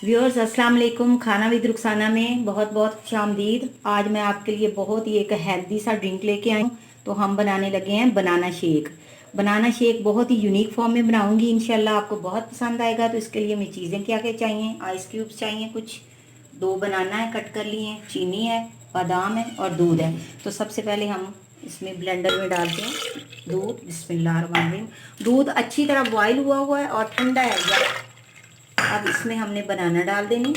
Viewers अस्सलाम वालेकुम। खाना विद रुखसाना में बहुत बहुत खुशामदीद। आज मैं आपके लिए बहुत ही एक हेल्दी सा ड्रिंक लेके आई हूँ। तो हम बनाने लगे हैं बनाना शेक। बनाना शेक बहुत ही यूनिक फॉर्म में बनाऊंगी, इंशाल्लाह आपको बहुत पसंद आएगा। तो इसके लिए हमें चीज़ें क्या क्या चाहिए। आइस क्यूब्स चाहिए कुछ, 2 बनाना है कट कर लिए हैं, चीनी है, बादाम है और दूध है। तो सबसे पहले हम इसमें ब्लेंडर में डालते हैं दूध। बिस्मिल्लाहिर्रहमानिर्रहीम। दूध अच्छी तरह बॉयल हुआ है और ठंडा है। अब इसमें हमने बनाना डाल देनी।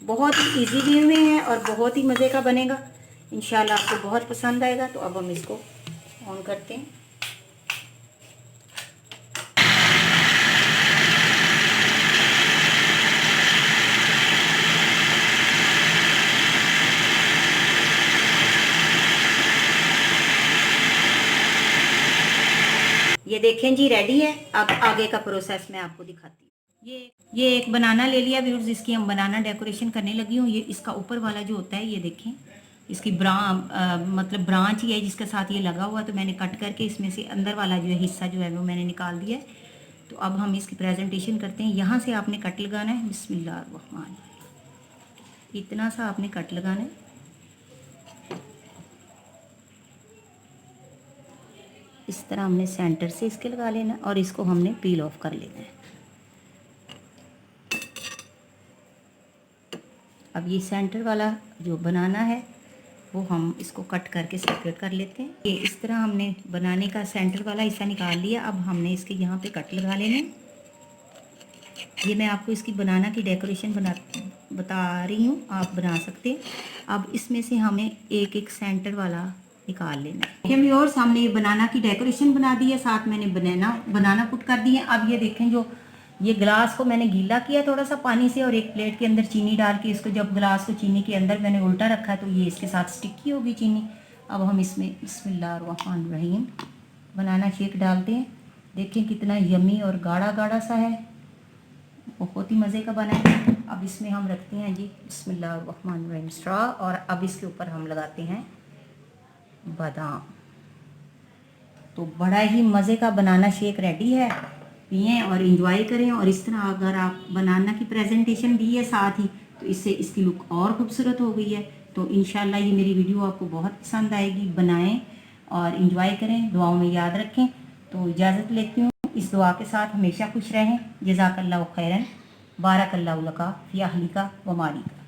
बहुत ही इजी वे में है और बहुत ही मज़े का बनेगा, इंशाल्लाह आपको बहुत पसंद आएगा। तो अब हम इसको ऑन करते हैं। ये देखें जी, रेडी है। अब आगे का प्रोसेस मैं आपको दिखाती हूँ। ये एक बनाना ले लिया व्यूअर्स, जिसकी हम बनाना डेकोरेशन करने लगी हूँ। ये इसका ऊपर वाला जो होता है, ये देखें इसकी मतलब ब्रांच ही है जिसके साथ ये लगा हुआ। तो मैंने कट करके इसमें से अंदर वाला जो है हिस्सा जो है वो मैंने निकाल दिया है। तो अब हम इसकी प्रेजेंटेशन करते हैं। यहाँ से आपने कट लगाना है। बिस्मिल्लाह, इतना सा आपने कट लगाना है। इस तरह हमने सेंटर से इसके लगा लेना और इसको हमने पील ऑफ कर लेना है। अब ये सेंटर वाला जो बनाना है वो हम इसको कट करके सेपरेट कर लेते हैं। ये इस तरह हमने बनाने का सेंटर वाला हिस्सा निकाल लिया। अब हमने इसके यहाँ पे कट लगा लेने। ये मैं आपको इसकी बनाना की डेकोरेशन बता रही हूँ, आप बना सकते हैं। अब इसमें से हमें एक एक सेंटर वाला निकाल लेना है। देखिए व्यूअर्स, हमने ये बनाना की डेकोरेशन बना दी है, साथ मैंने बनाना पुट कर दी है। अब ये देखें, जो ये गिलास को मैंने गीला किया थोड़ा सा पानी से और एक प्लेट के अंदर चीनी डाल के, इसको जब गिलास को चीनी के अंदर मैंने उल्टा रखा है तो ये इसके साथ स्टिकी होगी चीनी। अब हम इसमें बिस्मिल्लाहिर्रहमानिर्रहीम बनाना शेक डालते हैं। देखें कितना यमी और गाढ़ा गाढ़ा सा है, बहुत ही मज़े का बना है। अब इसमें हम रखते हैं जी बिस्मिल्लाहिर्रहमानिर्रहीम स्ट्रॉ, और अब इसके ऊपर हम लगाते हैं बादाम। तो बड़ा ही मज़े का बनाना शेक रेडी है। पिएँ और इंजॉय करें। और इस तरह अगर आप बनाना की प्रेजेंटेशन दी है साथ ही, तो इससे इसकी लुक और खूबसूरत हो गई है। तो इंशाल्लाह ये मेरी वीडियो आपको बहुत पसंद आएगी। बनाएं और इंजॉय करें, दुआओं में याद रखें। तो इजाज़त लेती हूँ इस दुआ के साथ, हमेशा खुश रहें। जज़ाकल्लाहु खैरन, बारकल्लाहु लका फ़ी अहलिका व मालिका।